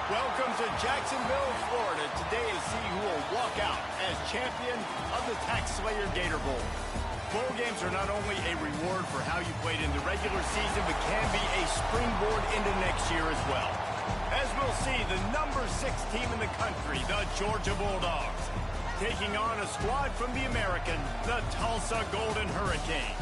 Welcome to Jacksonville, Florida. Today to see who will walk out as champion of the TaxSlayer Gator Bowl. Bowl games are not only a reward for how you played in the regular season, but can be a springboard into next year as well. As we'll see, the number 6 team in the country, the Georgia Bulldogs, taking on a squad from the American, the Tulsa Golden Hurricane.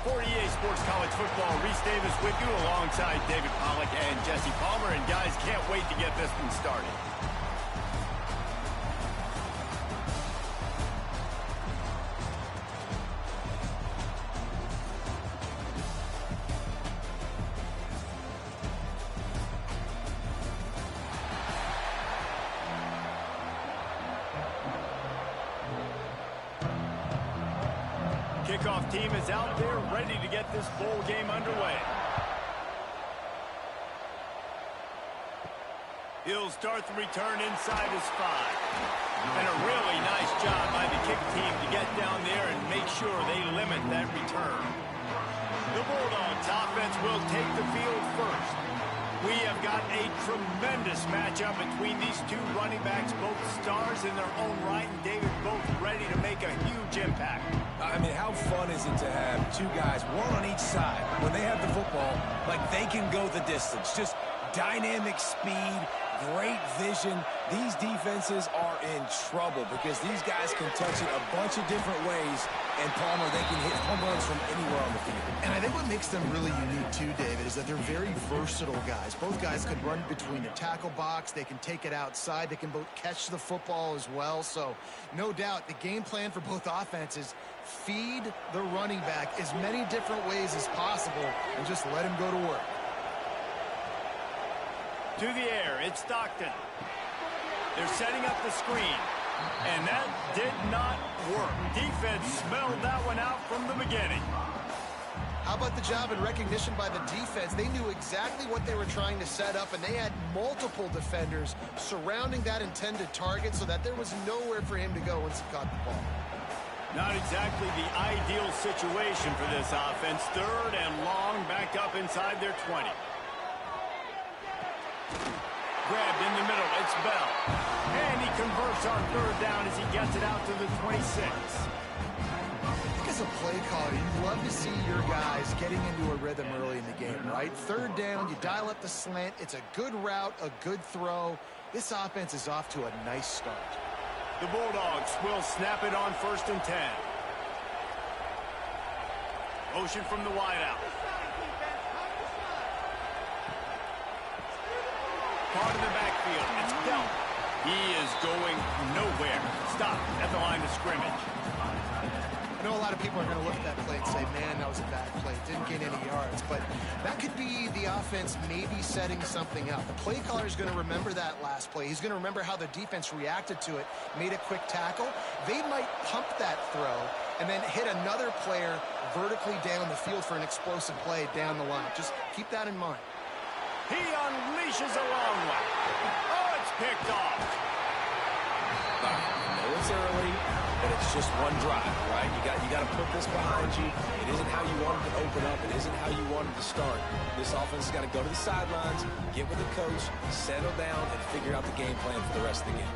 For EA Sports College Football, Reese Davis with you alongside David Pollack and Jesse Palmer. And guys, can't wait to get this one started. Kickoff team is out there ready to get this bowl game underway. He'll start the return inside his 5. And a really nice job by the kick team to get down there and make sure they limit that return. The Bulldogs offense will take the field first. We have got a tremendous matchup between these two running backs, both stars in their own right, and David, both ready to make a huge impact. I mean, how fun is it to have two guys, one on each side, when they have the football, like they can go the distance. Just dynamic speed, great vision. These defenses are in trouble because these guys can touch it a bunch of different ways, and Palmer, they can hit home runs from anywhere on the field. And I think what makes them really unique too, David, is that they're very versatile guys. Both guys could run between the tackle box. They can take it outside. They can both catch the football as well. So no doubt the game plan for both offenses, feed the running back as many different ways as possible and just let him go to work. To the air, it's Stockton. They're setting up the screen. And that did not work. Defense smelled that one out from the beginning. How about the job and recognition by the defense? They knew exactly what they were trying to set up, and they had multiple defenders surrounding that intended target so that there was nowhere for him to go once he caught the ball. Not exactly the ideal situation for this offense. 3rd and long, back up inside their 20. Grabbed in the middle, it's Bell. And he converts on 3rd down as he gets it out to the 26. As a play caller, you love to see your guys getting into a rhythm early in the game, right? 3rd down, you dial up the slant. It's a good route, a good throw. This offense is off to a nice start. The Bulldogs will snap it on 1st and 10. Motion from the wideout. Part of the backfield. It's Bell. He is going nowhere. Stop at the line of scrimmage. I know a lot of people are going to look at that play and say, man, that was a bad play. Didn't gain any yards. But that could be the offense maybe setting something up. The play caller is going to remember that last play. He's going to remember how the defense reacted to it, made a quick tackle. They might pump that throw and then hit another player vertically down the field for an explosive play down the line. Just keep that in mind. He unleashes a long one. Oh, it's picked off. I know it's early, but it's just one drive, right? You got to put this behind you. It isn't how you wanted to open up. It isn't how you wanted to start. This offense has got to go to the sidelines, get with the coach, settle down, and figure out the game plan for the rest of the game.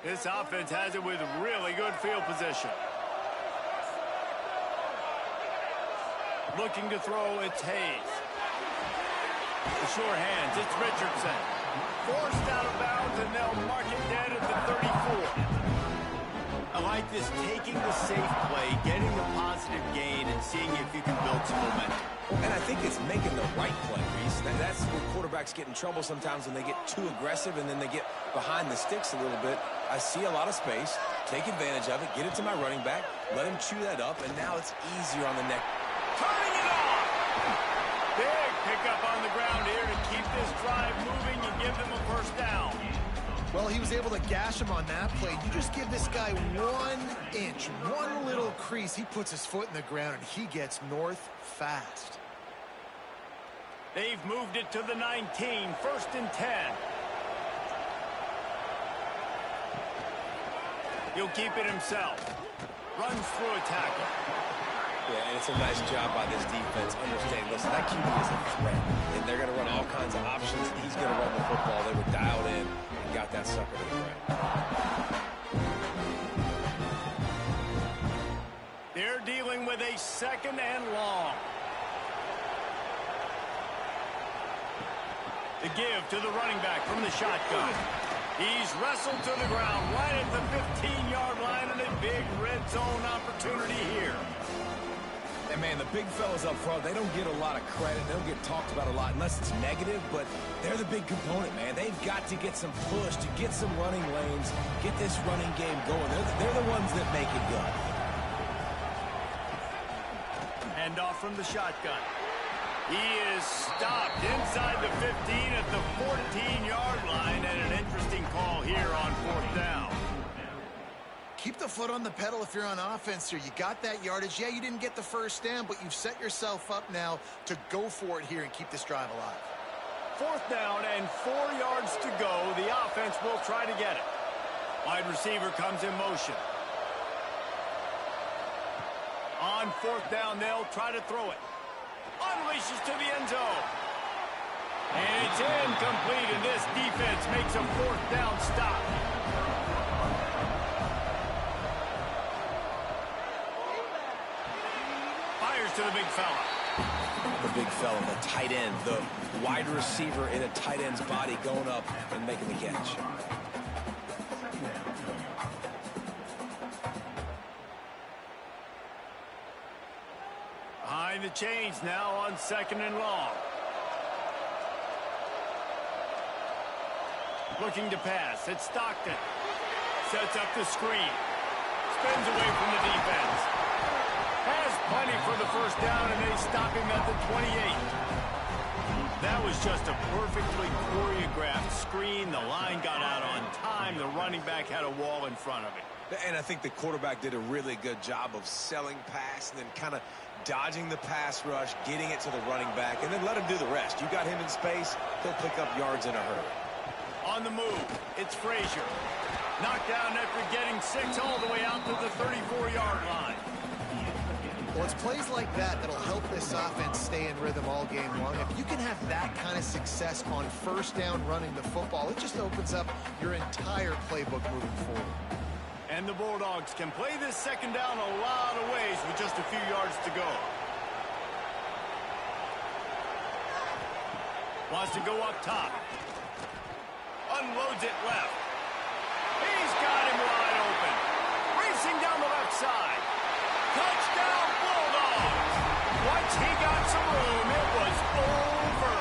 This offense has it with really good field position. Looking to throw, it's Hayes. The sure hands, it's Richardson. Forced out of bounds, and they'll mark it dead at the 34. I like this, taking the safe play, getting the positive gain, and seeing if you can build some momentum. And I think it's making the right play, Reese. That's where quarterbacks get in trouble sometimes when they get too aggressive and then they get behind the sticks a little bit. I see a lot of space, take advantage of it, get it to my running back, let him chew that up, and now it's easier on the neck. Turning it off! Big pickup on the ground here to keep this drive moving and give them a 1st down. Well, he was able to gash him on that play. You just give this guy 1 inch, one little crease. He puts his foot in the ground, and he gets north fast. They've moved it to the 19, 1st and 10. He'll keep it himself. Runs through a tackle. Yeah, and it's a nice job by this defense understanding, listen, that QB is a threat, and they're going to run all kinds of options. He's going to run the football. They were dialed in and got that sucker to the ground. They're dealing with a 2nd and long. The give to the running back from the shotgun. He's wrestled to the ground right at the 15-yard line, and a big red zone opportunity here. And, man, the big fellas up front, they don't get a lot of credit. They don't get talked about a lot unless it's negative, but they're the big component, man. They've got to get some push, to get some running lanes, get this running game going. They're the ones that make it go. Hand off from the shotgun. He is stopped inside the 15 at the 14-yard line, and an interesting call here on 4th down. Keep the foot on the pedal if you're on offense here. You got that yardage. Yeah, you didn't get the first down, but you've set yourself up now to go for it here and keep this drive alive. 4th down and 4 yards to go. The offense will try to get it. Wide receiver comes in motion. On 4th down, they'll try to throw it. Unleashes to the end zone. And it's incomplete, and this defense makes a 4th down stop. Fires to the big fella. The big fella, the tight end, the wide receiver in a tight end's body going up and making the catch. Behind the chains now on 2nd and long. Looking to pass. It's Stockton. Sets up the screen. Spins away from the defense. Has plenty for the first down, and they stop him at the 28. That was just a perfectly choreographed screen. The line got out on time. The running back had a wall in front of him. And I think the quarterback did a really good job of selling pass and then kind of dodging the pass rush, getting it to the running back, and then let him do the rest. You got him in space, he'll pick up yards in a hurry. On the move, it's Frazier. Knocked down after getting 6 all the way out to the 34-yard line. Well, it's plays like that that'll help this offense stay in rhythm all game long. If you can have that kind of success on 1st down running the football, it just opens up your entire playbook moving forward. And the Bulldogs can play this 2nd down a lot of ways with just a few yards to go. Wants to go up top. Unloads it left. He's got him wide open. Racing down the left side. Touchdown Bulldogs! Once he got some room, it was over.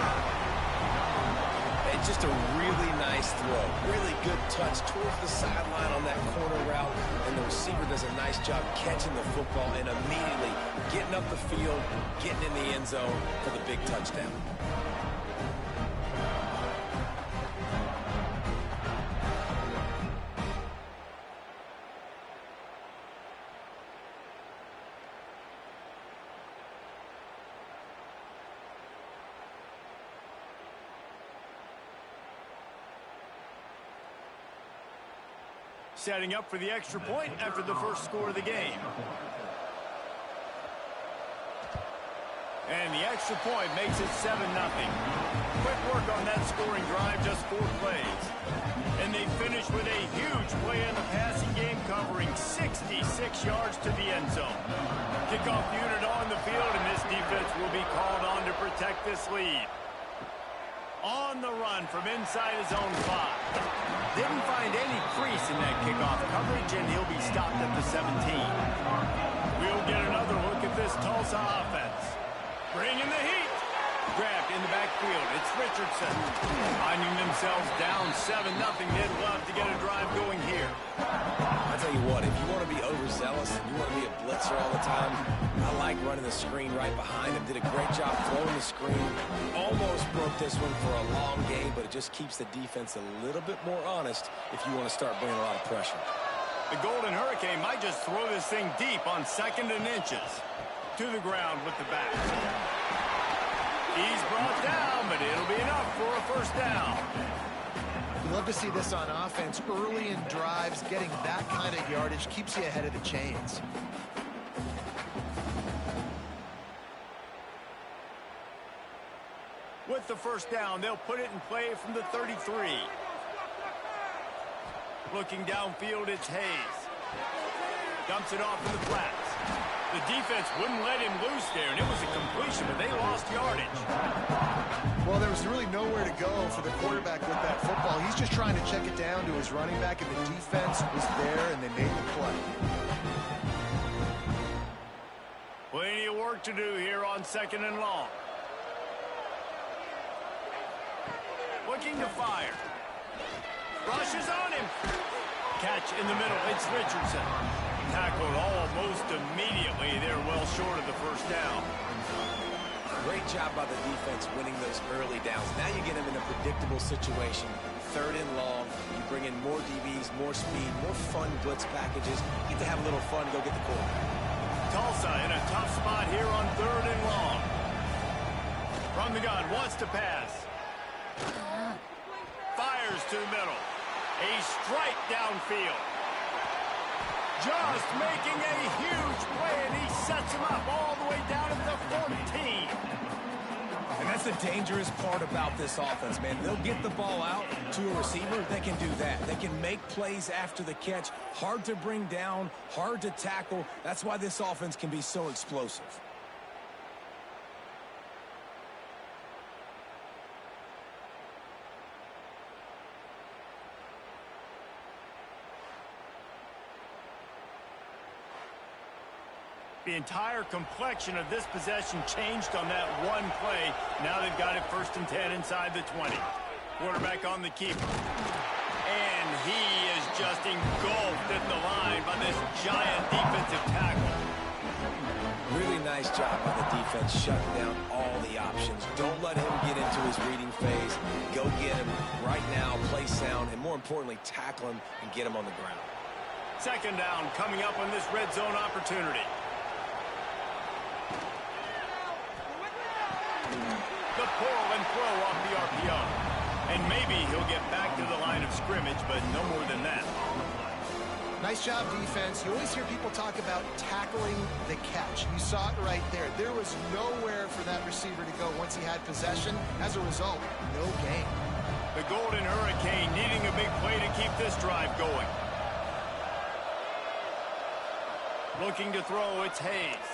It's just a really nice throw. Really good touch towards the sideline on that corner route, and the receiver does a nice job catching the football and immediately getting up the field, getting in the end zone for the big touchdown. Setting up for the extra point after the first score of the game. And the extra point makes it 7-0. Quick work on that scoring drive, just 4 plays. And they finish with a huge play in the passing game, covering 66 yards to the end zone. Kickoff unit on the field, and this defense will be called on to protect this lead. On the run from inside his own 5. Didn't find any crease in that kickoff coverage, and he'll be stopped at the 17. We'll get another look at this Tulsa offense. Bringing the heat. Grabbed in the backfield. It's Richardson. Finding themselves down 7-0. They'd love to get a drive going here. I'll tell you what, if you want to be overzealous and you want to be a blitzer all the time, I like running the screen right behind him. Did a great job throwing the screen. Almost broke this one for a long game, but it just keeps the defense a little bit more honest if you want to start bringing a lot of pressure. The Golden Hurricane might just throw this thing deep on 2nd and inches. To the ground with the back. He's brought down, but it'll be enough for a first down. love to see this on offense. Early in drives, getting that kind of yardage keeps you ahead of the chains. With the first down, they'll put it in play from the 33. Looking downfield, it's Hayes. Dumps it off in the flats. The defense wouldn't let him loose there, and it was a completion, but they lost yardage. Well, there was really nowhere to go for the quarterback with that football. He's just trying to check it down to his running back, and the defense was there, and they made the play. Plenty of work to do here on 2nd and long. Looking to fire. Rushes on him. Catch in the middle. It's Richardson. Tackled almost immediately. They're well short of the first down. Great job by the defense winning those early downs. Now you get them in a predictable situation. 3rd and long. You bring in more DBs, more speed, more fun blitz packages. You get to have a little fun. Go get the quarterback. Tulsa in a tough spot here on 3rd and long. From the gun, wants to pass. Fires to the middle. A strike downfield. Just making a huge play, and he sets him up all the way down at the 14. And that's the dangerous part about this offense, man. They'll get the ball out to a receiver. They can do that. They can make plays after the catch. Hard to bring down, hard to tackle. That's why this offense can be so explosive. The entire complexion of this possession changed on that one play. Now they've got it 1st and 10 inside the 20. Quarterback on the keeper. And he is just engulfed at the line by this giant defensive tackle. Really nice job by the defense shutting down all the options. Don't let him get into his reading phase. Go get him right now, play sound, and more importantly, tackle him and get him on the ground. 2nd down coming up on this red zone opportunity. The pull and throw off the RPO. And maybe he'll get back to the line of scrimmage, but no more than that. Nice job, defense. You always hear people talk about tackling the catch. You saw it right there. There was nowhere for that receiver to go once he had possession. As a result, no gain. The Golden Hurricane needing a big play to keep this drive going. Looking to throw, it's Hayes.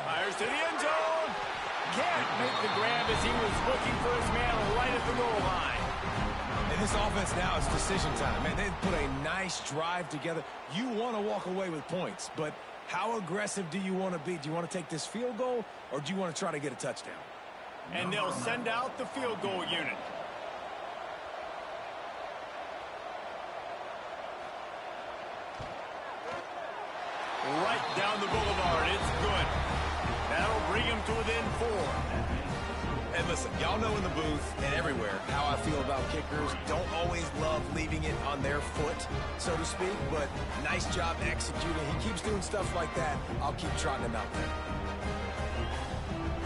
Fires to the end zone. Can't make the grab as he was looking for his man right at the goal line. And this offense now is decision time. Man, they put a nice drive together. You want to walk away with points, but how aggressive do you want to be? Do you want to take this field goal, or do you want to try to get a touchdown? And they'll send out the field goal unit. Right down the boulevard. It's good. That'll bring him to within 4. And listen, y'all know in the booth and everywhere how I feel about kickers. Don't always love leaving it on their foot, so to speak, but nice job executing. He keeps doing stuff like that. I'll keep trotting him out there.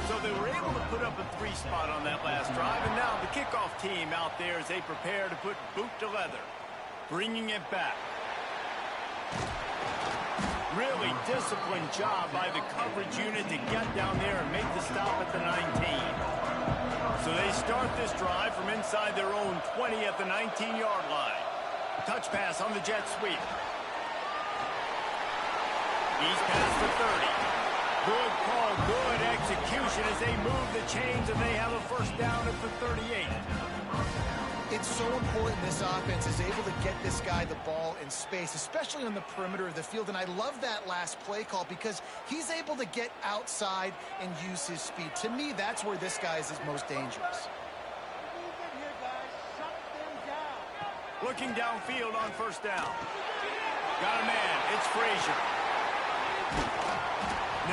So they were able to put up a 3 spot on that last drive, and now the kickoff team out there as they prepare to put boot to leather, bringing it back. Really disciplined job by the coverage unit to get down there and make the stop at the 19. So they start this drive from inside their own 20 at the 19-yard line. Touch pass on the jet sweep. He's past the 30. Good call, good execution as they move the chains, and they have a 1st down at the 38. It's so important this offense is able to get this guy the ball in space, especially on the perimeter of the field. And I love that last play call because he's able to get outside and use his speed. To me, that's where this guy is his most dangerous. Looking downfield on 1st down. Got a man. It's Frazier.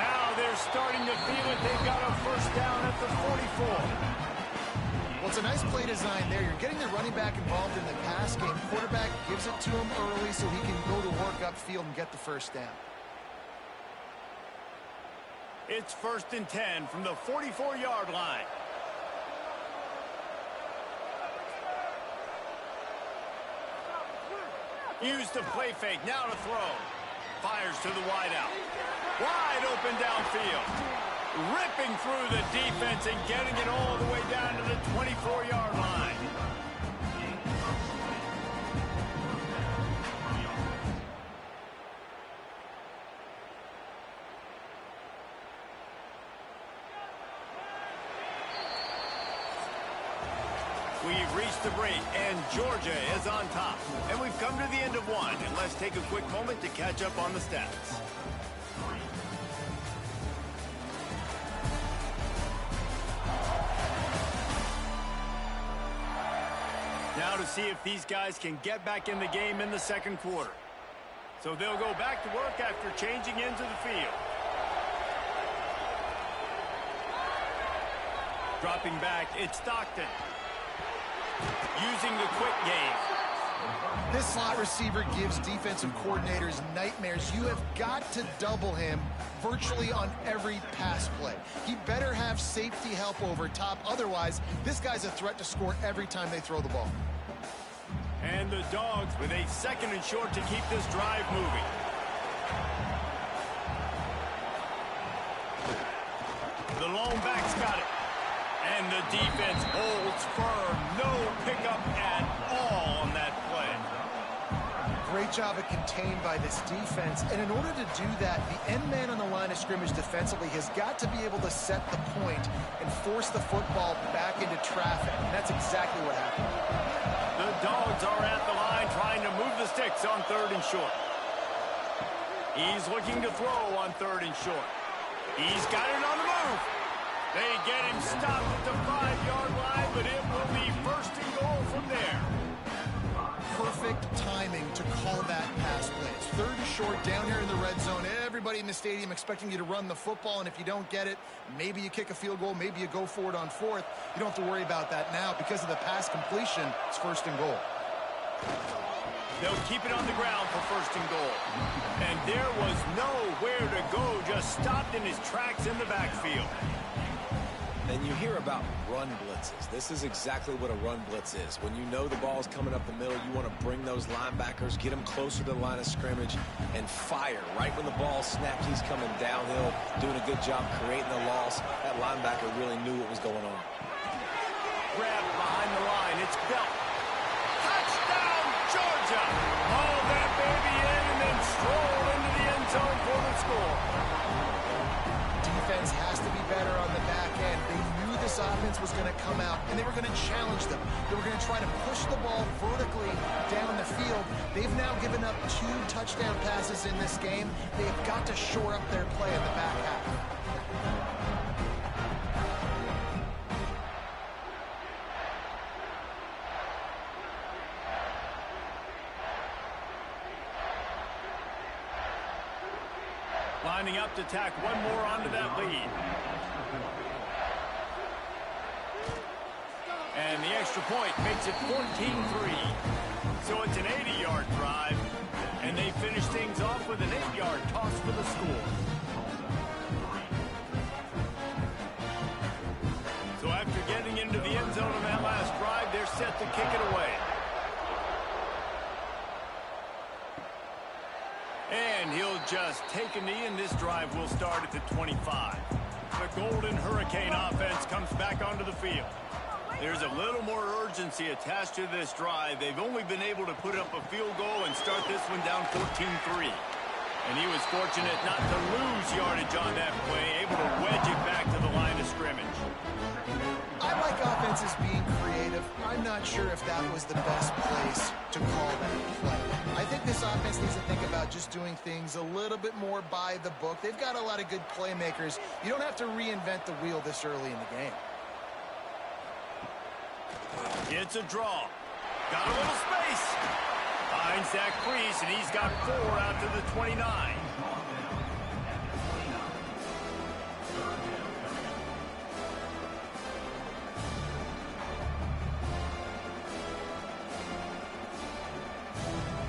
Now they're starting to feel it. They've got a 1st down at the 44. Well, it's a nice play design there. You're getting the running back involved in the pass game. Quarterback gives it to him early so he can go to work upfield and get the 1st down. It's 1st and 10 from the 44-yard line. Use the play fake. Now to throw. Fires to the wideout. Wide open downfield. Ripping through the defense and getting it all the way down to the 24-yard line. We've reached the break, and Georgia is on top. And we've come to the end of one, and let's take a quick moment to catch up on the stats. Now to see if these guys can get back in the game in the second quarter. So they'll go back to work after changing into the field. Dropping back, it's Stockton. Using the quick game. This slot receiver gives defensive coordinators nightmares. You have got to double him virtually on every pass play. He better have safety help over top. Otherwise, this guy's a threat to score every time they throw the ball. And the Dogs with a 2nd and short to keep this drive moving. The lone back's got it. And the defense holds firm. No pickup at all on that play. Great job of contained by this defense. And in order to do that, the end man on the line of scrimmage defensively has got to be able to set the point and force the football back into traffic. And that's exactly what happened. The Dogs are at the line trying to move the sticks on 3rd and short. He's looking to throw on 3rd and short. He's got it on the move. They get him stopped at the 5-yard line, but it will be 1st and goal from there. Perfect timing to call that pass play. It's 3rd and short down here in the red zone. Everybody in the stadium expecting you to run the football, and if you don't get it, maybe you kick a field goal, maybe you go for it on 4th. You don't have to worry about that now. Because of the pass completion, it's 1st and goal. They'll keep it on the ground for 1st and goal. And there was nowhere to go, just stopped in his tracks in the backfield. And you hear about run blitzes. This is exactly what a run blitz is. When you know the ball's coming up the middle, you want to bring those linebackers, get them closer to the line of scrimmage, and fire. Right when the ball snapped, he's coming downhill, doing a good job creating the loss. That linebacker really knew what was going on. Grab behind the line. It's Belt. Touchdown, Georgia! Haul that baby in and then stroll into the end zone for the score. Defense has to be better on the back end. They knew this offense was going to come out, and they were going to challenge them. They were going to try to push the ball vertically down the field. They've now given up 2 touchdown passes in this game. They've got to shore up their play in the back half. Lining up to tack one more onto that lead. And the extra point makes it 14-3. So it's an 80-yard drive. And they finish things off with an 8-yard toss for the score. So after getting into the end zone on that last drive, they're set to kick it away. And he'll just take a knee, and this drive will start at the 25. The Golden Hurricane offense comes back onto the field. There's a little more urgency attached to this drive. They've only been able to put up a field goal and start this one down 14-3. And he was fortunate not to lose yardage on that play, able to wedge it back to the line of scrimmage. I like offenses being creative. I'm not sure if that was the best place to call that play. I think this offense needs to think about just doing things a little bit more by the book. They've got a lot of good playmakers. You don't have to reinvent the wheel this early in the game. It's a draw. Got a little space. Finds that crease, and he's got 4 out to the 29.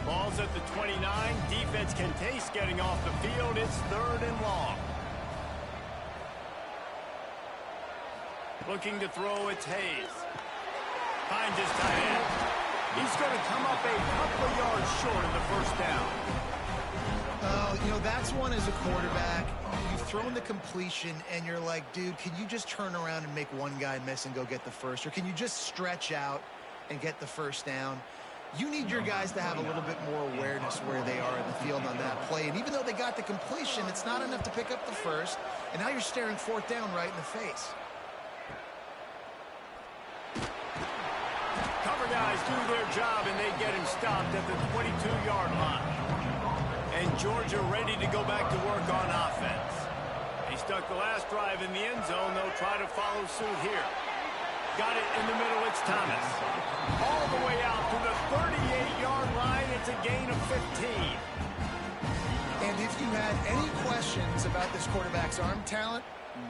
Ball's at the 29. Defense can taste getting off the field. It's 3rd and long. Looking to throw, it's Hayes. Finds his tight end. He's going to come up a couple of yards short of the first down. Oh, you know, that's one as a quarterback. You've thrown the completion, and you're like, dude, can you just turn around and make one guy miss and go get the first? Or can you just stretch out and get the first down? You need your guys to have a little bit more awareness where they are in the field on that play. And even though they got the completion, it's not enough to pick up the first. And now you're staring fourth down right in the face. Cover guys do their job, and they get him stopped at the 22-yard line. And Georgia ready to go back to work on offense. He stuck the last drive in the end zone. They'll try to follow suit here. Got it in the middle. It's Thomas. All the way out to the 38-yard line. It's a gain of 15. And if you had any questions about this quarterback's arm talent,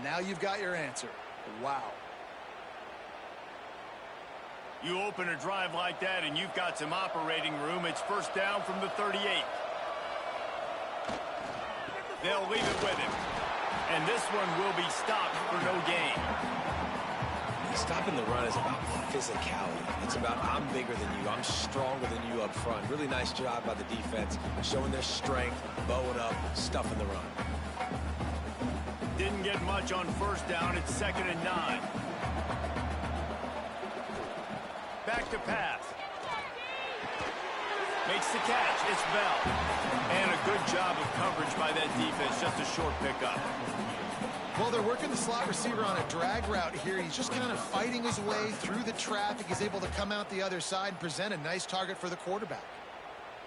now you've got your answer. Wow. You open a drive like that, and you've got some operating room. It's first down from the 38. They'll leave it with him. And this one will be stopped for no gain. Stopping the run is about physicality. It's about I'm bigger than you. I'm stronger than you up front. Really nice job by the defense, showing their strength, bowing up, stuffing the run. Didn't get much on first down. It's 2nd and 9. Back to pass. Makes the catch. It's Bell. And a good job of coverage by that defense. Just a short pickup. Well, they're working the slot receiver on a drag route here. He's just kind of fighting his way through the traffic. He's able to come out the other side and present a nice target for the quarterback.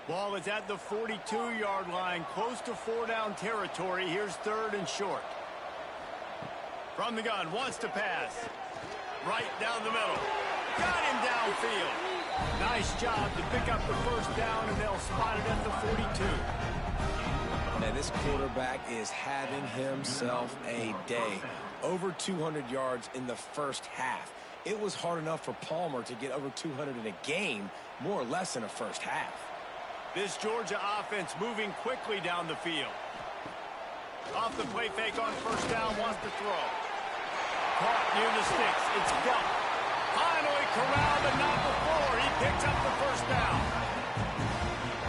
Ball is at the 42-yard line, close to 4-down territory. Here's 3rd and short. From the gun, wants to pass. Right down the middle. Got him downfield. Nice job to pick up the first down, and they'll spot it at the 42. Man, this quarterback is having himself a day. Over 200 yards in the first half. It was hard enough for Palmer to get over 200 in a game, more or less in a first half. This Georgia offense moving quickly down the field. Off the play fake on first down, wants to throw. Caught near the sticks. It's Bell. Finally corralled, but not before. He picks up the first down.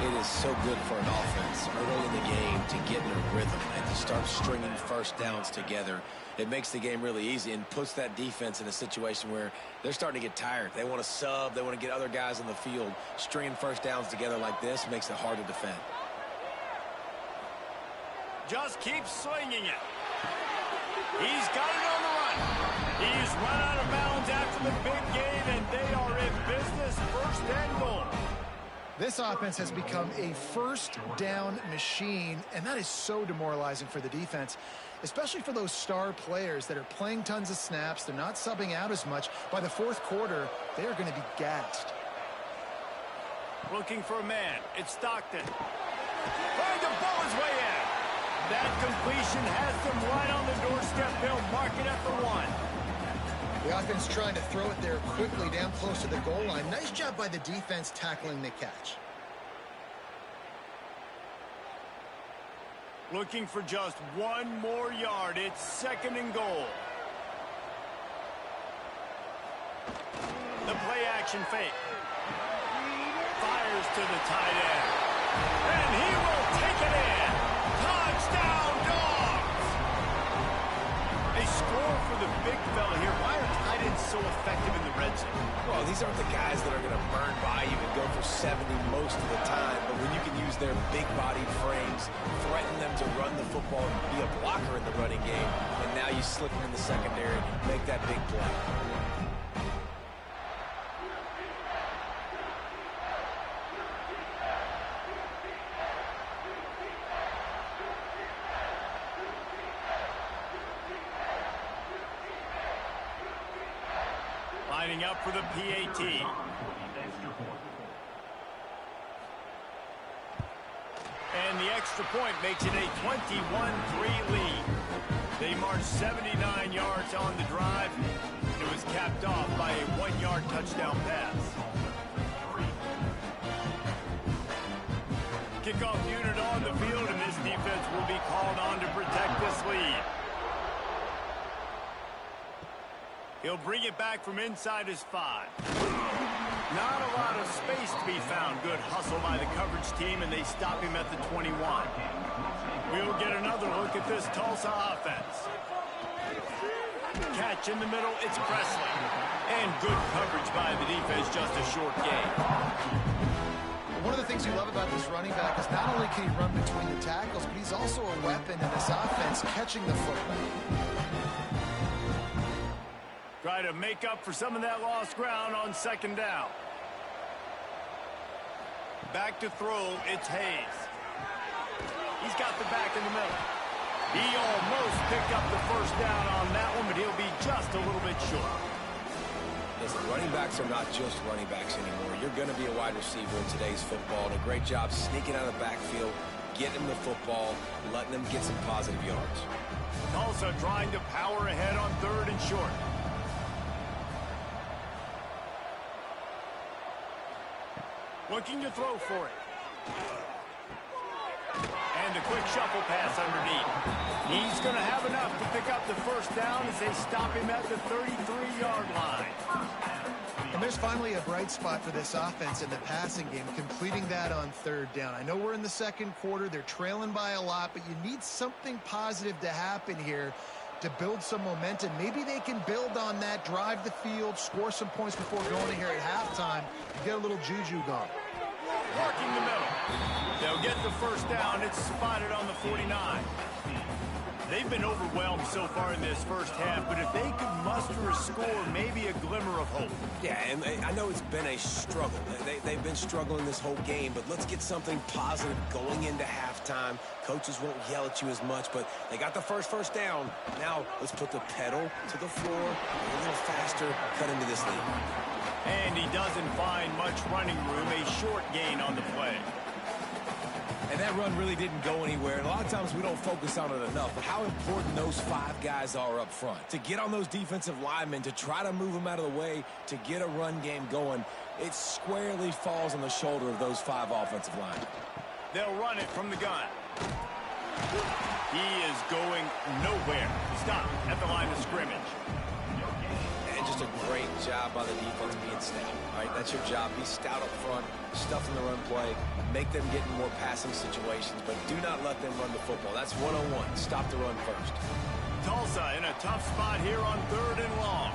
It is so good for an offense early in the game to get in a rhythm and to start stringing first downs together. It makes the game really easy and puts that defense in a situation where they're starting to get tired. They want to sub. They want to get other guys in the field. Stringing first downs together like this makes it hard to defend. Just keeps swinging it. He's got it on the run. He's run out of bounds after the big game, and they are in business. 1st and goal. This offense has become a first down machine, and that is so demoralizing for the defense, especially for those star players that are playing tons of snaps. They're not subbing out as much. By the 4th quarter, they are going to be gassed. Looking for a man. It's Stockton. Trying to bowl his way in. That completion has them right on the doorstep. They'll mark it at the 1. The offense trying to throw it there quickly down close to the goal line. Nice job by the defense tackling the catch. Looking for just 1 more yard. It's 2nd and goal. The play action fake. Fires to the tight end. And he will take it in. Touchdown, Dawgs! They score for the big fella here. Why are tight ends so effective in the red zone? Well, these aren't the guys that are going to burn by you and go for 70 most of the time. But when you can use their big-bodied frames, threaten them to run the football and be a blocker in the running game, and now you slip them in the secondary and make that big play. Lining up for the PAT. And the extra point makes it a 21-3 lead. They marched 79 yards on the drive. It was capped off by a 1-yard touchdown pass. Kickoff unit on the field, and this defense will be called on to protect this lead. He'll bring it back from inside his 5. Not a lot of space to be found. Good hustle by the coverage team, and they stop him at the 21. We'll get another look at this Tulsa offense. Catch in the middle, it's Presley. And good coverage by the defense, just a short gain. One of the things you love about this running back is not only can he run between the tackles, but he's also a weapon in this offense, catching the football. Try to make up for some of that lost ground on second down. Back to throw, it's Hayes. He's got the back in the middle. He almost picked up the first down on that one, but he'll be just a little bit short. Listen, running backs are not just running backs anymore. You're going to be a wide receiver in today's football, and a great job sneaking out of the backfield, getting them the football, letting them get some positive yards. Tulsa trying to power ahead on third and short. Looking to throw for it. And a quick shuffle pass underneath. He's going to have enough to pick up the first down as they stop him at the 33-yard line. And there's finally a bright spot for this offense in the passing game, completing that on third down. I know we're in the second quarter. They're trailing by a lot, but you need something positive to happen here to build some momentum. Maybe they can build on that, drive the field, score some points before going here at halftime, and get a little juju going. Working the middle. They'll get the first down. It's spotted on the 49. They've been overwhelmed so far in this first half, but if they could muster a score, maybe a glimmer of hope. Yeah, and I know it's been a struggle. They've been struggling this whole game, but let's get something positive going into halftime. Coaches won't yell at you as much, but they got the first down. Now let's put the pedal to the floor, a little faster, cut into this lead. And he doesn't find much running room, a short gain on the play. And that run really didn't go anywhere. And a lot of times we don't focus on it enough. But how important those five guys are up front. To get on those defensive linemen, to try to move them out of the way, to get a run game going, it squarely falls on the shoulder of those five offensive linemen. They'll run it from the gun. He is going nowhere. Stop at the line of scrimmage. And just a great job by the defense being stout. All right, that's your job. Be stout up front, stuff in the run play, make them get in more passing situations, but do not let them run the football. That's 101. Stop the run first. Tulsa in a tough spot here on third and long.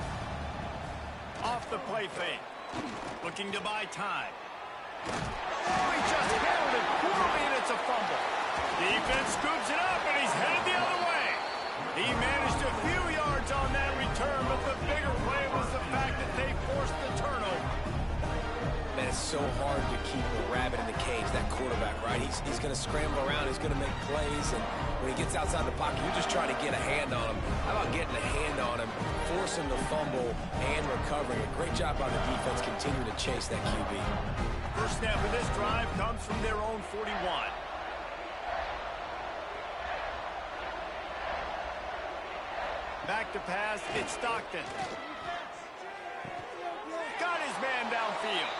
Off the play fake. Looking to buy time. Oh, he just handled it poorly, and it's a fumble. Defense scoops it up, and he's headed the other way. He managed a few yards on that return, but the bigger play was the fact that they forced the turnover. Man, it's so hard to keep a rabbit in the cage, that quarterback, right? He's going to scramble around, he's going to make plays, and when he gets outside the pocket, you're just trying to get a hand on him. How about getting a hand on him, forcing the fumble, and recovering? A great job by the defense continuing to chase that QB. First snap of this drive comes from their own 41. Back to pass, it's Stockton. Got his man downfield.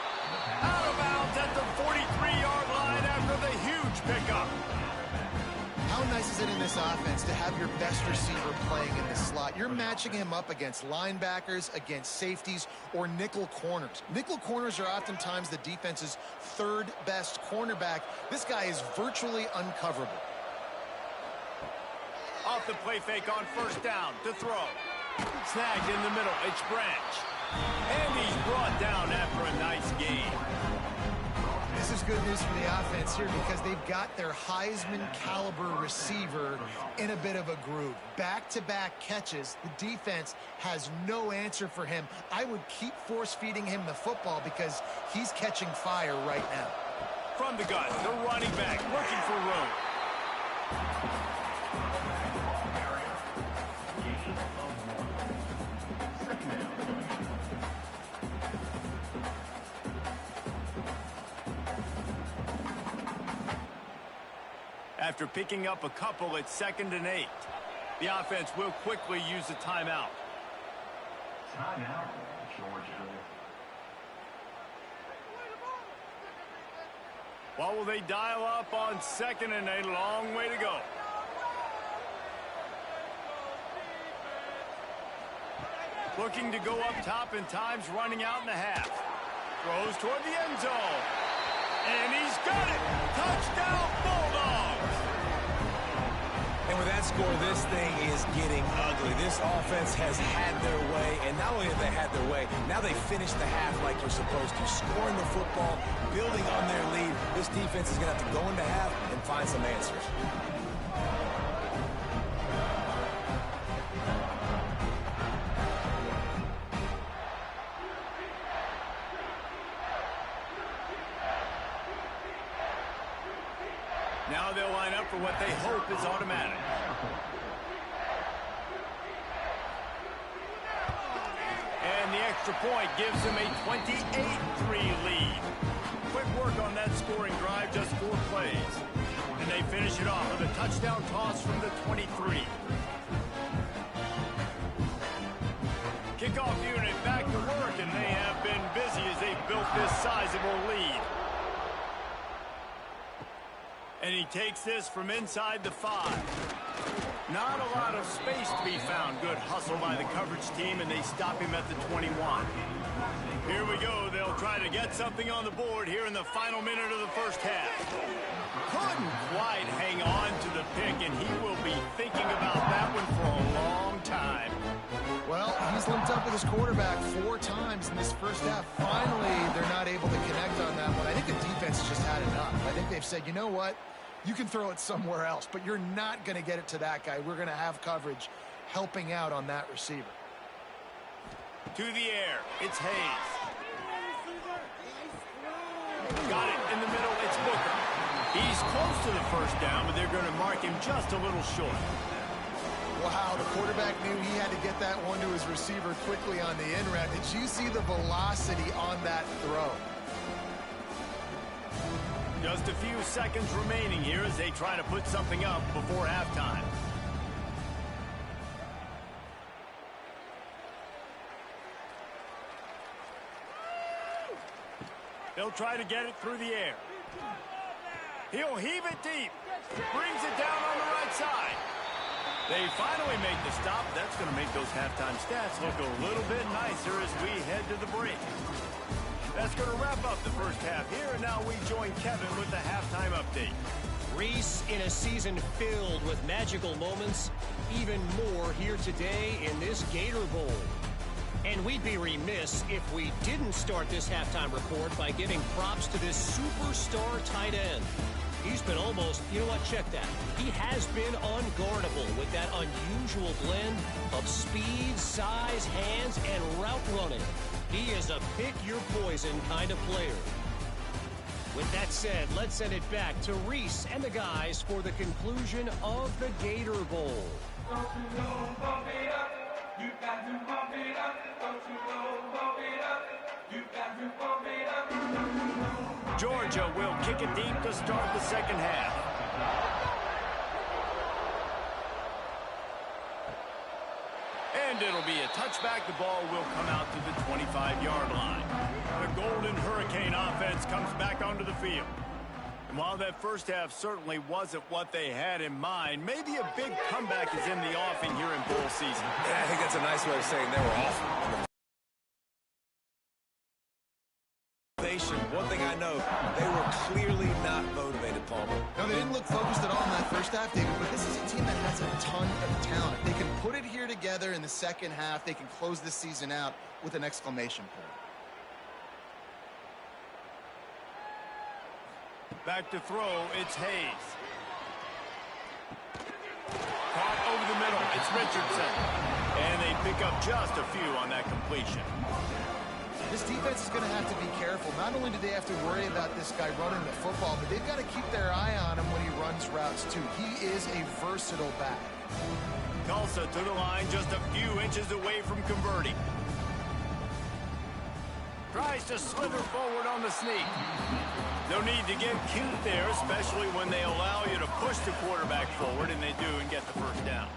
Out of bounds at the 43-yard line after the huge pickup. How nice is it in this offense to have your best receiver playing in the slot? You're matching him up against linebackers, against safeties, or nickel corners. Nickel corners are oftentimes the defense's third best cornerback. This guy is virtually uncoverable. Off the play fake on first down to throw. Snagged in the middle, it's Branch. And he's brought down after a nice gain. This is good news for the offense here because they've got their Heisman-caliber receiver in a bit of a groove. Back-to-back catches. The defense has no answer for him. I would keep force-feeding him the football because he's catching fire right now. From the gun, the running back looking for room. After picking up a couple at 2nd and 8, the offense will quickly use a timeout. Timeout, Georgia. What will they dial up on 2nd and 8? A long way to go. Looking to go up top, and time's running out in the half. Throws toward the end zone. And he's got it. Touchdown, Bulldogs. And with that score, this thing is getting ugly. This offense has had their way, and not only have they had their way, now they finished the half like they're supposed to, scoring the football, building on their lead. This defense is going to have to go into half and find some answers. Now they'll line up for what they hope is automatic. And the extra point gives them a 28-3 lead. Quick work on that scoring drive, just 4 plays. And they finish it off with a touchdown toss from the 23. Kickoff unit back to work, and they have been busy as they've built this sizable lead. And he takes this from inside the 5. Not a lot of space to be found. Good hustle by the coverage team, and they stop him at the 21. Here we go. They'll try to get something on the board here in the final minute of the first half. Couldn't quite hang on to the pick, and he will be thinking about that one for a long time. Well, he's linked up with his quarterback 4 times in this first half. Finally, they're not able to connect on that one. I think the defense just had enough. I think they've said, you know what? You can throw it somewhere else, but you're not going to get it to that guy. We're going to have coverage helping out on that receiver. To the air, it's Hayes. Got it in the middle, it's Booker. He's close to the first down, but they're going to mark him just a little short. Wow, the quarterback knew he had to get that one to his receiver quickly on the in route. Did you see the velocity on that throw? Just a few seconds remaining here as they try to put something up before halftime. They'll try to get it through the air. He'll heave it deep. Brings it down on the right side. They finally make the stop. That's going to make those halftime stats look a little bit nicer as we head to the break. That's going to wrap up the first half here, and now we join Kevin with the halftime update. Reese, in a season filled with magical moments, even more here today in this Gator Bowl. And we'd be remiss if we didn't start this halftime report by giving props to this superstar tight end. He's been almost, you know what, check that. He has been unguardable with that unusual blend of speed, size, hands, and route running. He is a pick-your-poison kind of player. With that said, let's send it back to Reese and the guys for the conclusion of the Gator Bowl. Don't you know, bump it up. You got to bump it up. Don't you know, bump it up. You got to bump it up. Georgia will kick it deep to start the second half. And it'll be a touchback. The ball will come out to the 25-yard line. The Golden Hurricane offense comes back onto the field. And while that first half certainly wasn't what they had in mind, maybe a big comeback is in the offing here in bowl season. Yeah, I think that's a nice way of saying they were awful. One thing I know, they were clearly not motivated, Palmer. No, they didn't look focused at all in that first half, David, but this is a team that has a ton of talent. If they can put it here together in the second half, they can close this season out with an exclamation point. Back to throw, it's Hayes. Caught over the middle, it's Richardson. And they pick up just a few on that completion. This defense is going to have to be careful. Not only do they have to worry about this guy running the football, but they've got to keep their eye on him when he runs routes, too. He is a versatile back. Tulsa to the line, just a few inches away from converting. Tries to slither forward on the sneak. No need to get cute there, especially when they allow you to push the quarterback forward, and they do, and get the first down.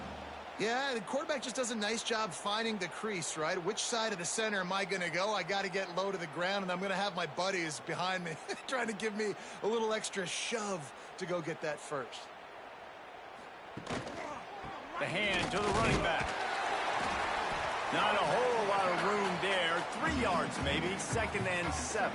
Yeah, the quarterback just does a nice job finding the crease, right? Which side of the center am I going to go? I got to get low to the ground, and I'm going to have my buddies behind me trying to give me a little extra shove to go get that first. The hand to the running back. Not a whole lot of room there. 3 yards maybe, 2nd and 7.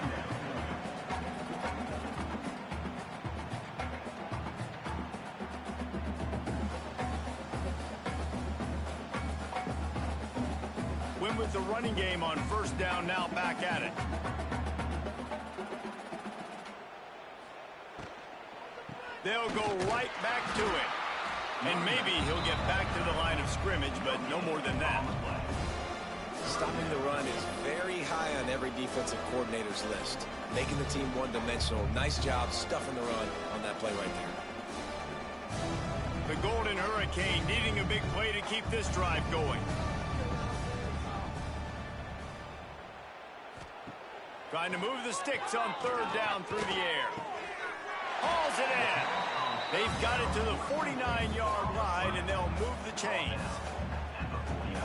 Win with the running game on 1st down, now back at it. They'll go right back to it. And maybe he'll get back to the line of scrimmage, but no more than that. Stopping the run is very high on every defensive coordinator's list. Making the team one-dimensional. Nice job stuffing the run on that play right there. The Golden Hurricane needing a big play to keep this drive going. Trying to move the sticks on 3rd down through the air. Hauls it in. They've got it to the 49-yard line, and they'll move the chains.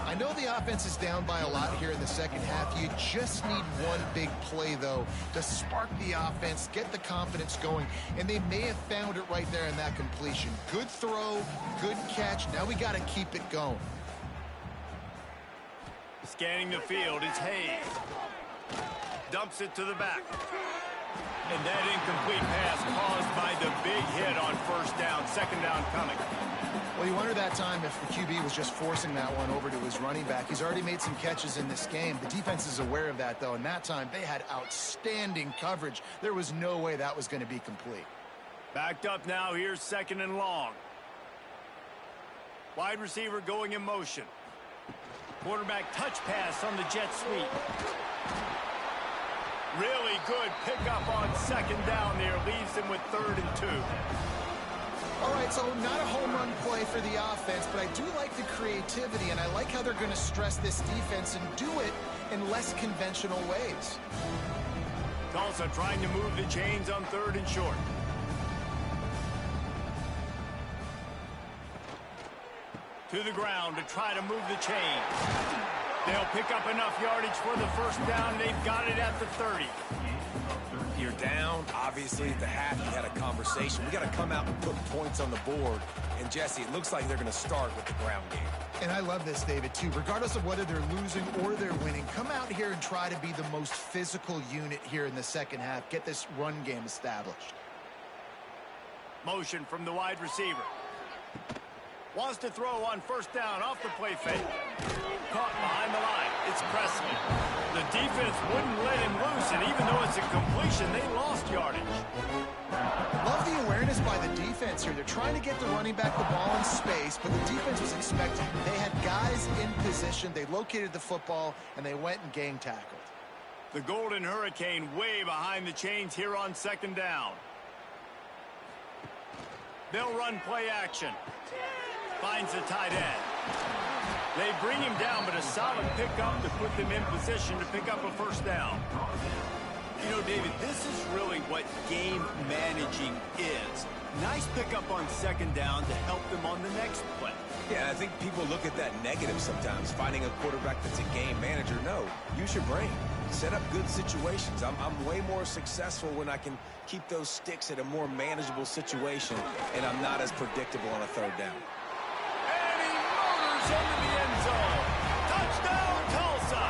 I know the offense is down by a lot here in the second half. You just need one big play, though, to spark the offense, get the confidence going, and they may have found it right there in that completion. Good throw, good catch. Now we got to keep it going. Scanning the field, it's Hayes. Dumps it to the back. And that incomplete pass caused by the big hit on 1st down, 2nd down coming. Well, you wonder that time if the QB was just forcing that one over to his running back. He's already made some catches in this game. The defense is aware of that, though, and that time they had outstanding coverage. There was no way that was going to be complete. Backed up now, here's 2nd and long. Wide receiver going in motion. Quarterback touch pass on the jet sweep. Really good pickup on 2nd down there. Leaves them with 3rd and 2. All right, so not a home run play for the offense, but I do like the creativity, and I like how they're going to stress this defense and do it in less conventional ways. Tulsa trying to move the chains on 3rd and short. To the ground to try to move the chains. They'll pick up enough yardage for the 1st down. They've got it at the 30. You're down, obviously, at the half. You had a conversation. We got to come out and put points on the board. And, Jesse, it looks like they're going to start with the ground game. And I love this, David, too. Regardless of whether they're losing or they're winning, come out here and try to be the most physical unit here in the second half. Get this run game established. Motion from the wide receiver. Wants to throw on 1st down off the play fake. Caught behind the line. It's Presley. The defense wouldn't let him loose, and even though it's a completion, they lost yardage. Love the awareness by the defense here. They're trying to get the running back the ball in space, but the defense was expecting. They had guys in position. They located the football, and they went and gang tackled. The Golden Hurricane way behind the chains here on 2nd down. They'll run play action. Finds the tight end. They bring him down, but a solid pickup to put them in position to pick up a 1st down. You know, David, this is really what game managing is. Nice pickup on 2nd down to help them on the next play. Yeah, I think people look at that negative sometimes, finding a quarterback that's a game manager. No, use your brain. Set up good situations. I'm way more successful when I can keep those sticks at a more manageable situation, and I'm not as predictable on a 3rd down. And he motors into the end zone. Touchdown, Tulsa!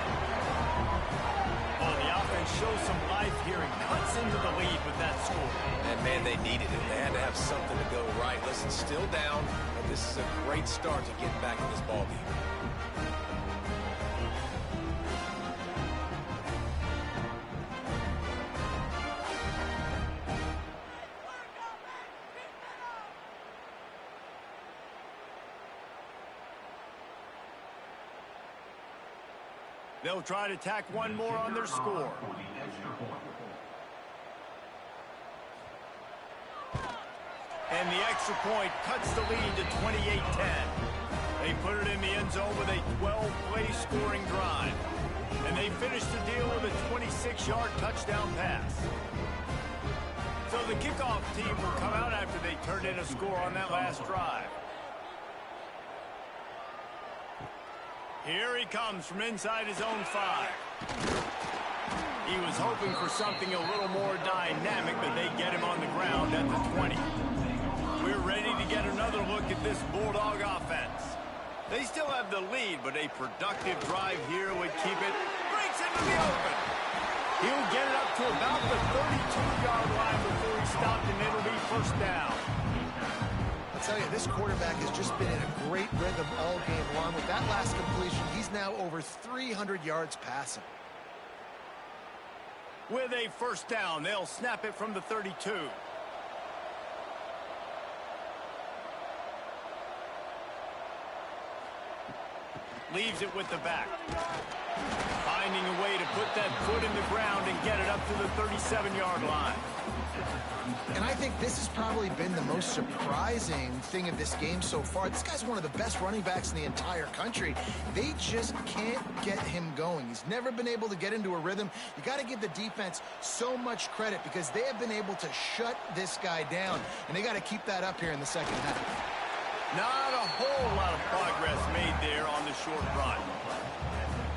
Well, the offense shows some life here and cuts into the lead with that score. And, man, they needed it. They had to have something to go right. Listen, still down, but this is a great start to getting back in this ballgame. They'll try to tack one more on their score. And the extra point cuts the lead to 28-10. They put it in the end zone with a 12-play scoring drive. And they finish the deal with a 26-yard touchdown pass. So the kickoff team will come out after they turned in a score on that last drive. Here he comes from inside his own 5. He was hoping for something a little more dynamic, but they get him on the ground at the 20. We're ready to get another look at this Bulldog offense. They still have the lead, but a productive drive here would keep it. Breaks it into the open. He'll get it up to about the 32-yard line before he stopped, and it'll be first down. I'll tell you, this quarterback has just been in a great rhythm all game long. With that last completion, he's now over 300 yards passing. With a first down, they'll snap it from the 32. Leaves it with the back. Finding a way to put that foot in the ground and get it up to the 37-yard line. And I think this has probably been the most surprising thing of this game so far. This guy's one of the best running backs in the entire country. They just can't get him going. He's never been able to get into a rhythm. You got to give the defense so much credit because they have been able to shut this guy down, and they got to keep that up here in the second half. Not a whole lot of progress made there on the short run.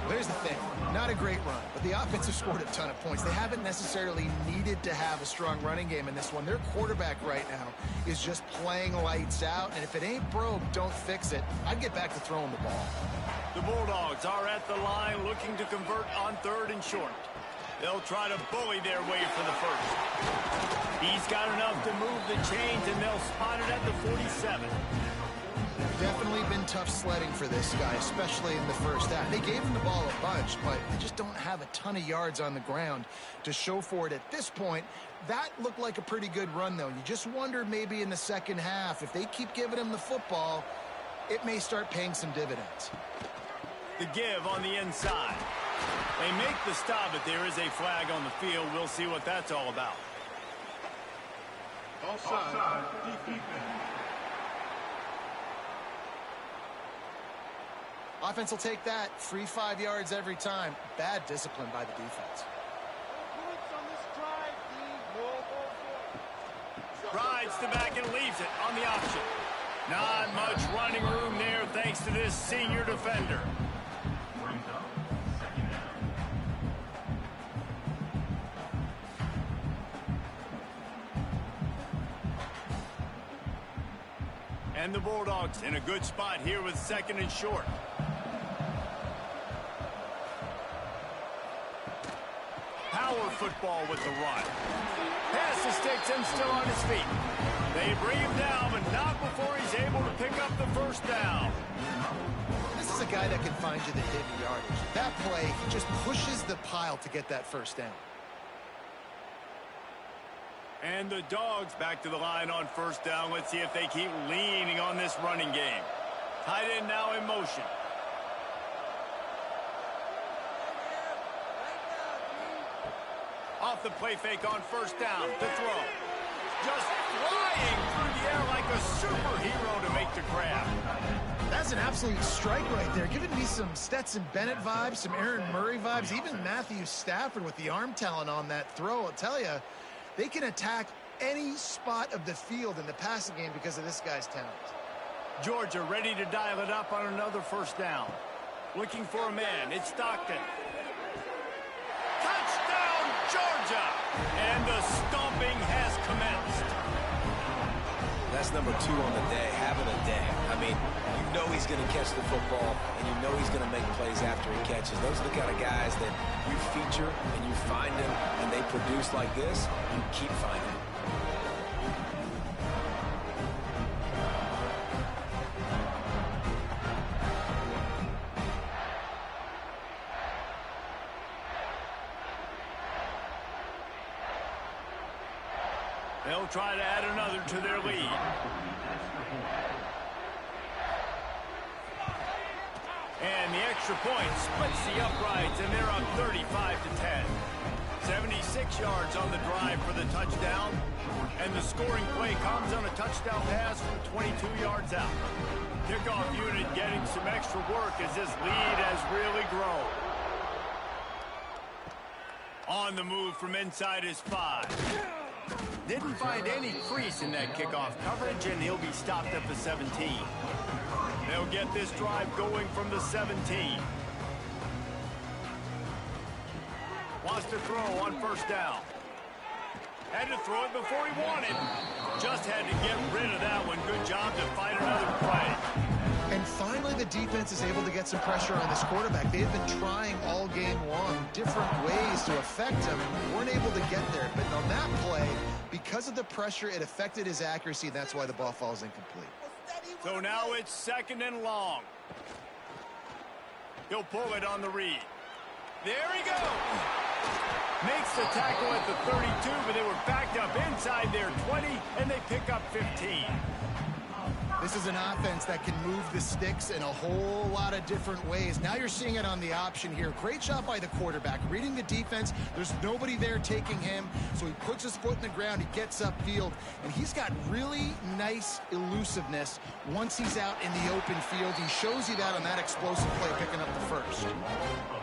There's the thing. Not a great run, but the offense has scored a ton of points. They haven't necessarily needed to have a strong running game in this one. Their quarterback right now is just playing lights out, and if it ain't broke, don't fix it. I'd get back to throwing the ball. The Bulldogs are at the line looking to convert on 3rd and short. They'll try to bully their way for the first. He's got enough to move the chains, and they'll spot it at the 47. Definitely been tough sledding for this guy, especially in the first half. They gave him the ball a bunch, but they just don't have a ton of yards on the ground to show for it at this point. That looked like a pretty good run, though. You just wonder maybe in the second half, if they keep giving him the football, it may start paying some dividends. The give on the inside. They make the stop, but there is a flag on the field. We'll see what that's all about. Offside. Defense. Offense will take that. Free 5 yards every time. Bad discipline by the defense. Rides the back and leaves it on the option. Not much running room there thanks to this senior defender. And the Bulldogs in a good spot here with 2nd and short. Power football with the run. Pass the sticks and still on his feet. They bring him down, but not before he's able to pick up the first down. This is a guy that can find you the hidden yardage. That play, he just pushes the pile to get that first down. And the Dawgs back to the line on first down. Let's see if they keep leaning on this running game. Tight end now in motion. Off the play fake on first down to throw. Just flying through the air like a superhero to make the grab. That's an absolute strike right there. Giving me some Stetson Bennett vibes, some Aaron Murray vibes, even Matthew Stafford with the arm talent on that throw. I'll tell you, they can attack any spot of the field in the passing game because of this guy's talent. Georgia ready to dial it up on another first down. Looking for a man. It's Stockton. Touchdown, Georgia! And the stomping has commenced. That's number 2 on the day, having a day. I mean, you know he's going to catch the football, and you know he's going to make plays after he catches. Those are the kind of guys that you feature and you find them, and they produce like this, you keep finding them. They'll try to add another to their lead. And the extra point splits the uprights, and they're up 35-10. 76 yards on the drive for the touchdown. And the scoring play comes on a touchdown pass from 22 yards out. Kickoff unit getting some extra work as this lead has really grown. On the move from inside his 5. Didn't find any crease in that kickoff coverage, and he'll be stopped at the 17. They'll get this drive going from the 17. Wants to throw on first down. Had to throw it before he wanted. Just had to get rid of that one. Good job to find another play. And finally, the defense is able to get some pressure on this quarterback. They've been trying all game long different ways to affect him. Weren't able to get there. But on that play, because of the pressure, it affected his accuracy. That's why the ball falls incomplete. So now it's 2nd and long. He'll pull it on the read. There he goes. Makes the tackle at the 32, but they were backed up inside their 20, and they pick up 15. This is an offense that can move the sticks in a whole lot of different ways. Now you're seeing it on the option here. Great job by the quarterback. Reading the defense, there's nobody there taking him, so he puts his foot in the ground, he gets upfield, and he's got really nice elusiveness once he's out in the open field. He shows you that on that explosive play, picking up the first.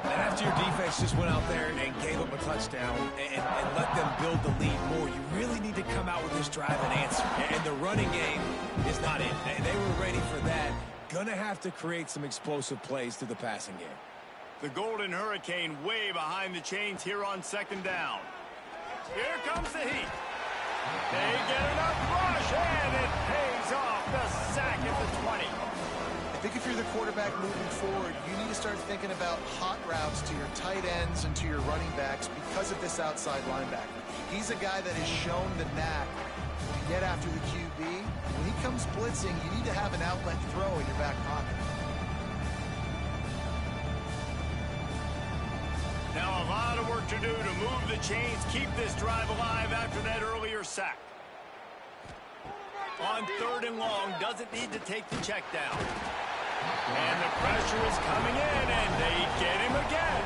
And after your defense just went out there and gave up a touchdown and let them build the lead more, you really need to come out with this drive and answer. And the running game is not it. They were ready for that. Gonna have to create some explosive plays through the passing game. The Golden Hurricane way behind the chains here on 2nd down. Here comes the heat. They get enough rush, and it pays off. The sack at the 20. I think if you're the quarterback moving forward, you need to start thinking about hot routes to your tight ends and to your running backs because of this outside linebacker. He's a guy that has shown the knack to get after the QB. When he comes blitzing, you need to have an outlet throw in your back pocket. Now a lot of work to do to move the chains, keep this drive alive after that earlier sack. On 3rd and long, doesn't need to take the check down. And the pressure is coming in, and they get him again.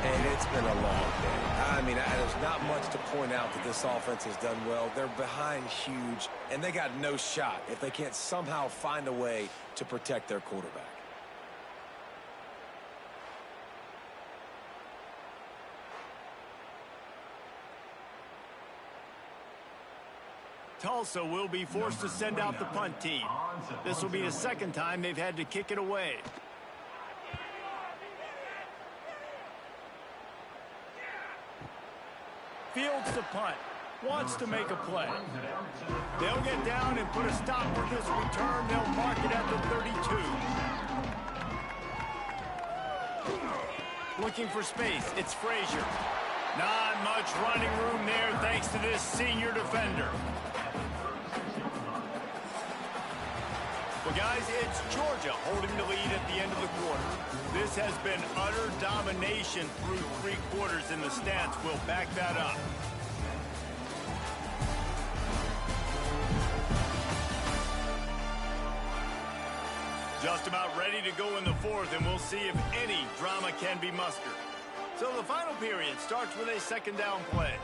And it's been a long day. I mean, there's not much to point out that this offense has done well. They're behind huge, and they got no shot if they can't somehow find a way to protect their quarterback. Tulsa will be forced to send out the punt team. This will be the 2nd time they've had to kick it away. Fields the punt. Wants to make a play. They'll get down and put a stop to this return. They'll mark it at the 32. Looking for space. It's Frazier. Not much running room there thanks to this senior defender. Well, guys, it's Georgia holding the lead at the end of the quarter. This has been utter domination through 3 quarters, and the stats will back that up. Just about ready to go in the 4th, and we'll see if any drama can be mustered. So the final period starts with a 2nd down play.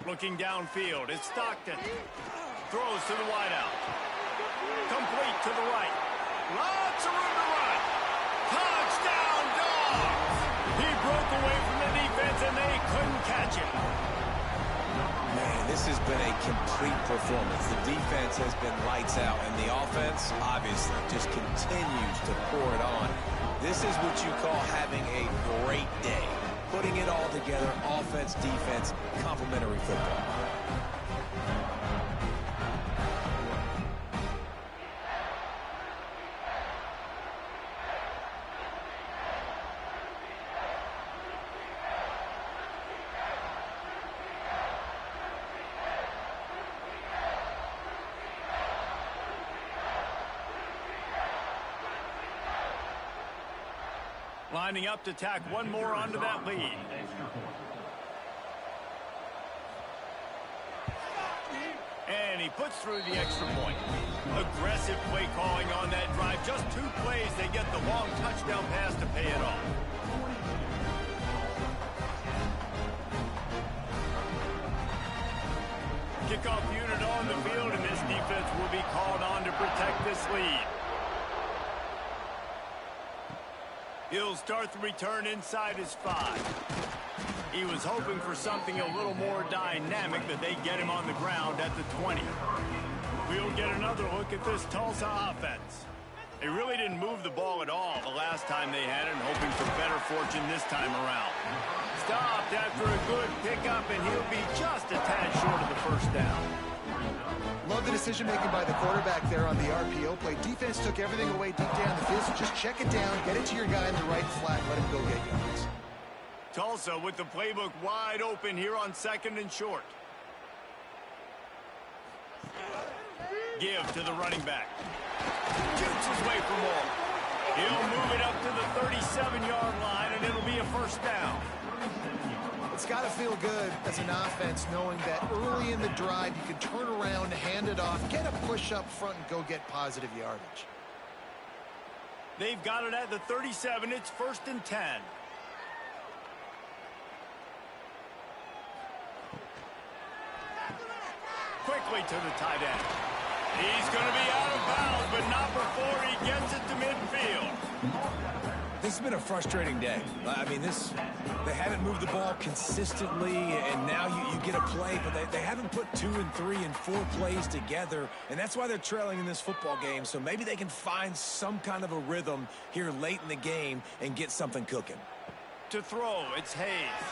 Looking downfield, it's Stockton. Throws to the wideout. Complete to the right. Lots of room to run. Touchdown, Dawgs! He broke away from the defense, and they couldn't catch him. Man, this has been a complete performance. The defense has been lights out, and the offense, obviously, just continues to pour it on. This is what you call having a great day. Putting it all together, offense, defense, complementary football. Lining up to tack one more onto that lead. And he puts through the extra point. Aggressive play calling on that drive. Just 2 plays, they get the long touchdown pass to pay it off. Kickoff unit on the field, and this defense will be called on to protect this lead. He'll start the return inside his 5. He was hoping for something a little more dynamic, but they get him on the ground at the 20. We'll get another look at this Tulsa offense. They really didn't move the ball at all the last time they had it, and hoping for better fortune this time around. Stopped after a good pickup, and he'll be just a tad short of the 1st down. Love that his decision-making by the quarterback there on the RPO play. Defense took everything away deep down the field, so just check it down, get it to your guy in the right flat, let him go get yards. Tulsa with the playbook wide open here on 2nd and short. Give to the running back. Shoots his way for more. He'll move it up to the 37-yard line, and it'll be a first down. It's got to feel good as an offense knowing that early in the drive you can turn around, hand it off, get a push up front, and go get positive yardage. They've got it at the 37. It's 1st and 10. Quickly to the tight end. He's going to be out of bounds, but not before he gets it to midfield. This has been a frustrating day. I mean, they haven't moved the ball consistently, and now you get a play, but they haven't put 2 and 3 and 4 plays together, and that's why they're trailing in this football game. So maybe they can find some kind of a rhythm here late in the game and get something cooking. To throw, it's Hayes.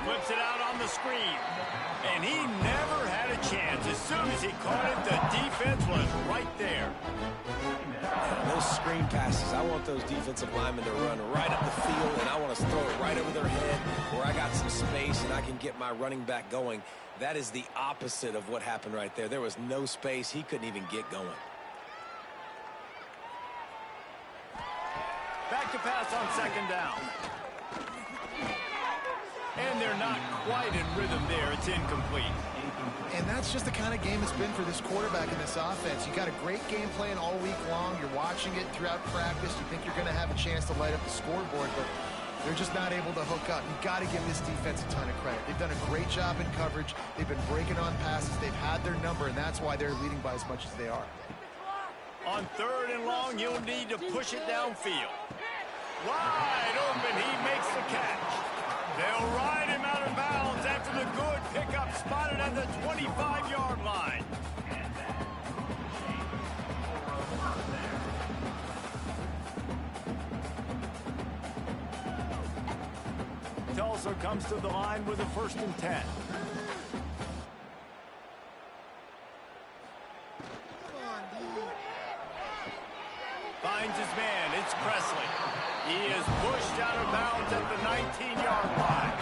Flips it out on the screen. And he never had a chance. As soon as he caught it, the defense was right there. Those screen passes, I want those defensive linemen to run right up the field, and I want to throw it right over their head where I got some space and I can get my running back going. That is the opposite of what happened right there. There was no space. He couldn't even get going. Back to pass on 2nd down. And they're not quite in rhythm there. It's incomplete. And that's just the kind of game it's been for this quarterback in this offense. You got a great game plan all week long. You're watching it throughout practice. You think you're going to have a chance to light up the scoreboard, but they're just not able to hook up. You've got to give this defense a ton of credit. They've done a great job in coverage. They've been breaking on passes. They've had their number, and that's why they're leading by as much as they are. On 3rd and long, you'll need to push it downfield. Wide open, he makes the catch. They'll ride him out of bounds after the good pickup spotted at the 25-yard line. Tulsa comes to the line with a 1st and 10. Finds his man. It's Presley. He is pushed out of bounds at the 19-yard line.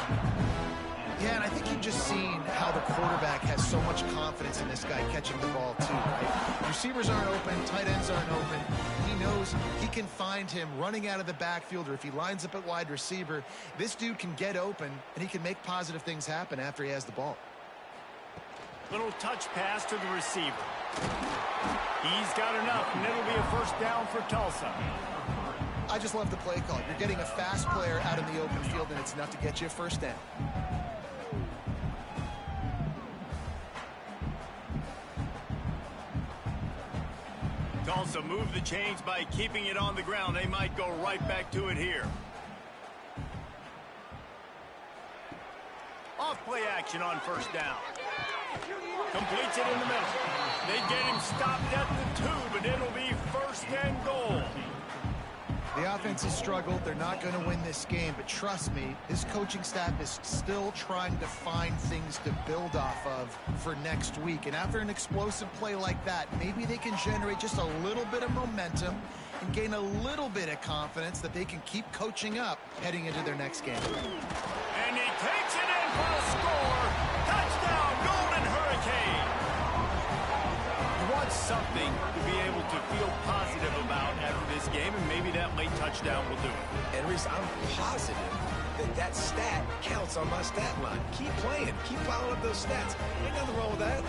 Yeah, and I think you've just seen how the quarterback has so much confidence in this guy catching the ball, too, right? Receivers aren't open. Tight ends aren't open. He knows he can find him running out of the backfield, or if he lines up at wide receiver, this dude can get open, and he can make positive things happen after he has the ball. Little touch pass to the receiver. He's got enough, and it'll be a first down for Tulsa. I just love the play call. You're getting a fast player out in the open field, and it's enough to get you a first down. Tulsa moved the chains by keeping it on the ground. They might go right back to it here. Off play action on first down. Completes it in the middle. They get him stopped at the 2, but it'll be 1st and goal. The offense has struggled. They're not going to win this game, but trust me, this coaching staff is still trying to find things to build off of for next week. And after an explosive play like that, maybe they can generate just a little bit of momentum and gain a little bit of confidence that they can keep coaching up heading into their next game. And he takes it in for a score. Touchdown, Golden Hurricane. You want something to be able to feel positive about after this game, and maybe that late touchdown will do it. And Reese, I'm positive that stat counts on my stat line. Keep playing. Keep piling up those stats. Ain't nothing wrong with that.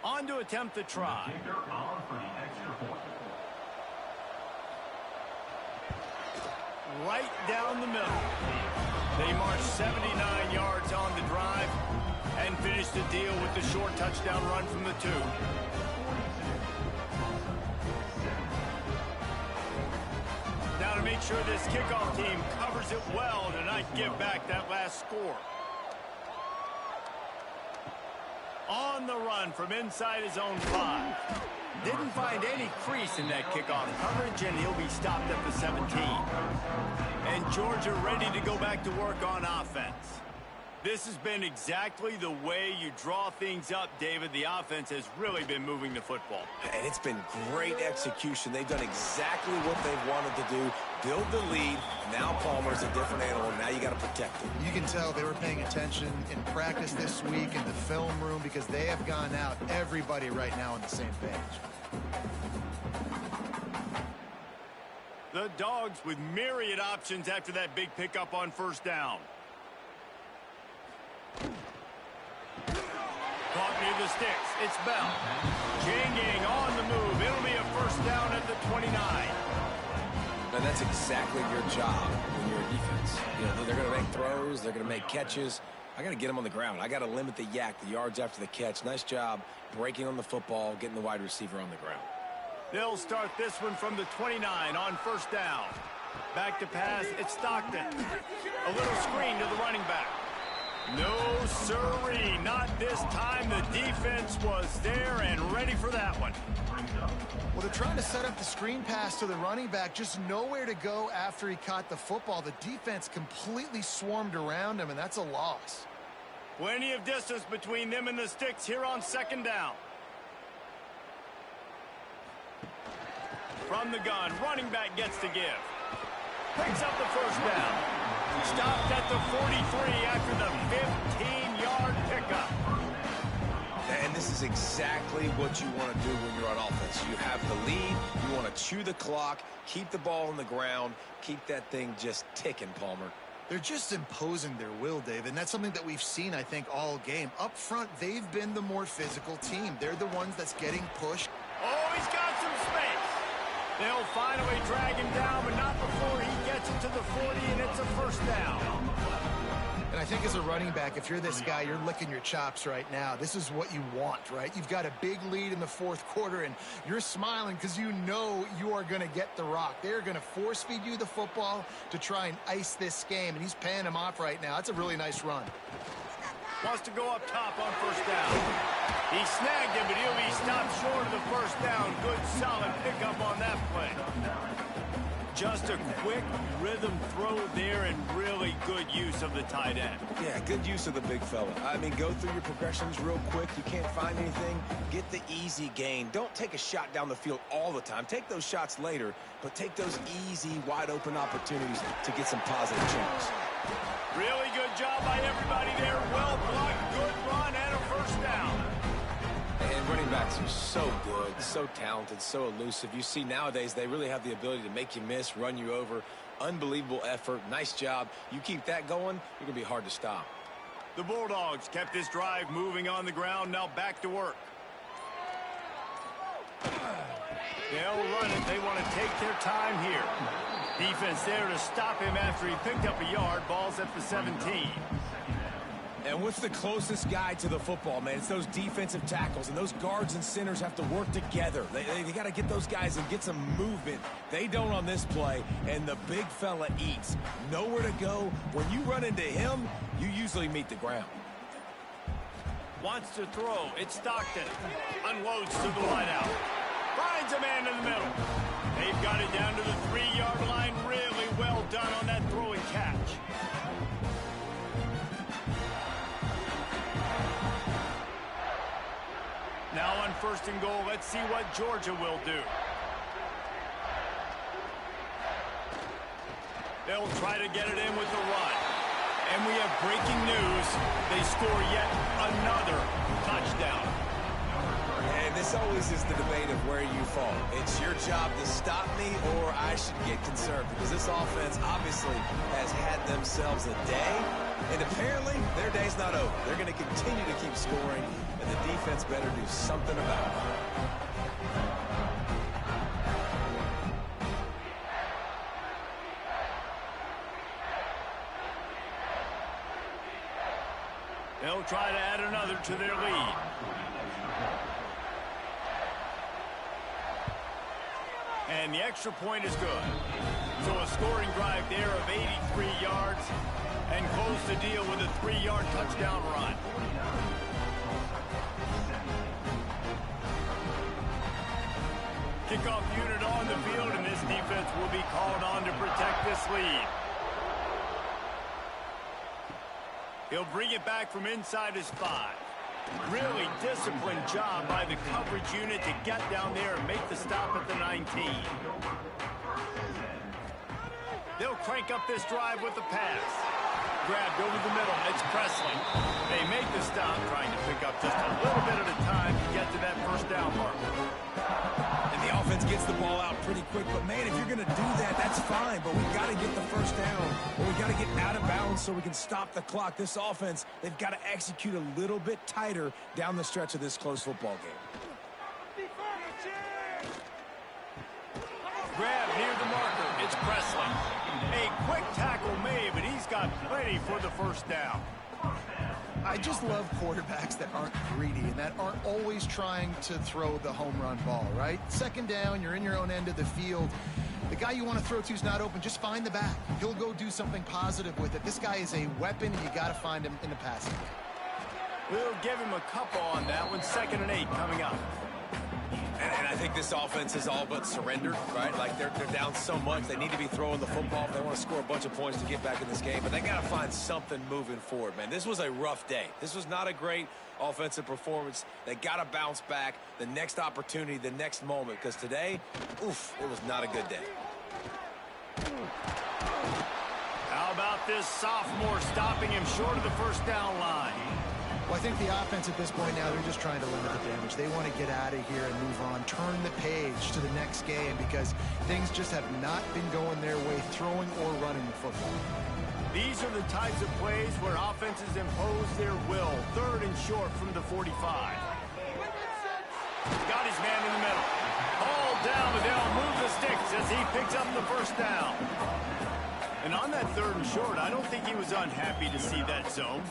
On to attempt the try. Right down the middle. They march 79 yards on the drive and finish the deal with the short touchdown run from the 2. Now to make sure this kickoff team covers it well to not give back that last score. On the run from inside his own 5. Didn't find any crease in that kickoff coverage, and he'll be stopped at the 17. And Georgia ready to go back to work on offense. This has been exactly the way you draw things up, David. The offense has really been moving the football. And it's been great execution. They've done exactly what they've wanted to do. Build the lead. Now Palmer's a different animal. Now you got to protect him. You can tell they were paying attention in practice this week in the film room because they have gone out, everybody right now on the same page. The Dogs with myriad options after that big pickup on first down. Caught near the sticks. It's Bell. Janging on the move. It'll be a first down at the 29. And that's exactly your job when you're a defense. You know, they're going to make throws. They're going to make catches. I got to get them on the ground. I got to limit the yak, the yards after the catch. Nice job breaking on the football, getting the wide receiver on the ground. They'll start this one from the 29 on first down. Back to pass. It's Stockton. A little screen to the running back. No, sirree, not this time. The defense was there and ready for that one. Well, they're trying to set up the screen pass to the running back, just nowhere to go after he caught the football. The defense completely swarmed around him, and that's a loss. Plenty of distance between them and the sticks here on second down. From the gun, running back gets to give. Picks up the first down. Stopped at the 43 after the 15-yard pickup. And this is exactly what you want to do when you're on offense. You have the lead. You want to chew the clock, keep the ball on the ground, keep that thing just ticking, Palmer. They're just imposing their will, Dave, and that's something that we've seen, I think, all game. Up front, they've been the more physical team. They're the ones that's getting pushed. Oh, he's got some space. They'll finally drag him down, but not before he gets it to the 40, and it's a first down. And I think as a running back, if you're this guy, you're licking your chops right now. This is what you want, right? You've got a big lead in the fourth quarter, and you're smiling because you know you are going to get the rock. They're going to force-feed you the football to try and ice this game, and he's paying him off right now. That's a really nice run. Wants to go up top on first down. He snagged him, but he'll be stopped short of the first down. Good, solid pickup on that play. Just a quick rhythm throw there and really good use of the tight end. Yeah, good use of the big fella. I mean, go through your progressions real quick. You can't find anything. Get the easy gain. Don't take a shot down the field all the time. Take those shots later, but take those easy, wide-open opportunities to get some positive chance. Really good job by everybody there. Well blocked, good run, and a first down. And running backs are so good, so talented, so elusive. You see nowadays they really have the ability to make you miss, run you over. Unbelievable effort. Nice job. You keep that going, you're going to be hard to stop. The Bulldogs kept this drive moving on the ground. Now back to work. They'll run it. They want to take their time here. Defense there to stop him after he picked up a yard. Ball's at the 17. And what's the closest guy to the football, man? It's those defensive tackles, and those guards and centers have to work together. They got to get those guys and get some movement. They don't on this play, and the big fella eats. Nowhere to go. When you run into him, you usually meet the ground. Wants to throw. It's Stockton. Unloads to the wideout. Finds a man in the middle. They've got it down to the 3-yard line. Really well done on that throw and catch. Now on first and goal, let's see what Georgia will do. They'll try to get it in with the run. And we have breaking news. They score yet another touchdown. And this always is the debate of where you fall. It's your job to stop me or I should get concerned, because this offense obviously has had themselves a day, and apparently their day's not over. They're going to continue to keep scoring, and the defense better do something about it. They'll try to add another to their lead. And the extra point is good. So a scoring drive there of 83 yards and close the deal with a 3-yard touchdown run. Kickoff unit on the field, and this defense will be called on to protect this lead. He'll bring it back from inside his 5. Really disciplined job by the coverage unit to get down there and make the stop at the 19. They'll crank up this drive with the pass. Grabbed over the middle. It's Presley. They make the stop, trying to pick up just a little bit at a time to get to that first down mark. And the offense gets the ball out pretty quick. But, man, if you're going to do that, that's fine. But we've got to get the first down, or we've got to get out of bounds so we can stop the clock. This offense, they've got to execute a little bit tighter down the stretch of this close football game. Grab near the marker. It's Presley. A quick tackle made, but he's got plenty for the first down. I just love quarterbacks that aren't greedy and that aren't always trying to throw the home run ball, right? Second down, you're in your own end of the field. The guy you want to throw to is not open. Just find the back. He'll go do something positive with it. This guy is a weapon, and you got to find him in the passing game. We'll give him a couple on that one. 2nd and 8 coming up. And I think this offense is all but surrendered, right? Like, they're down so much. They need to be throwing the football if they want to score a bunch of points to get back in this game. But they got to find something moving forward, man. This was a rough day. This was not a great offensive performance. They got to bounce back the next opportunity, the next moment. Because today, oof, it was not a good day. How about this sophomore stopping him short of the first down line? Well, I think the offense at this point now, they're just trying to limit the damage. They want to get out of here and move on, turn the page to the next game because things just have not been going their way, throwing or running the football. These are the types of plays where offenses impose their will. 3rd and short from the 45. Got his man in the middle. All down, but they'll move the sticks as he picks up the first down. And on that 3rd and short, I don't think he was unhappy to see that zone.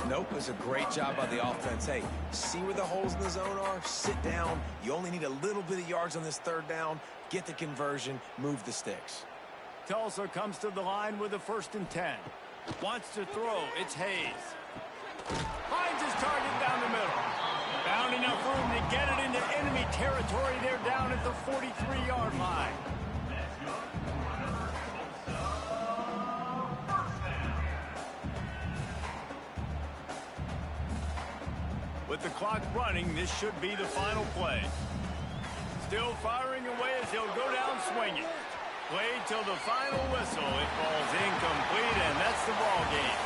Nope, it was a great job by the offense. Hey, see where the holes in the zone are? Sit down. You only need a little bit of yards on this 3rd down. Get the conversion. Move the sticks. Tulsa comes to the line with a 1st and 10. Wants to throw. It's Hayes. Finds his target down the middle. Found enough room to get it into enemy territory. They're down at the 43-yard line. With the clock running, this should be the final play. Still firing away as he'll go down swinging. Played till the final whistle. It falls incomplete, and that's the ball game.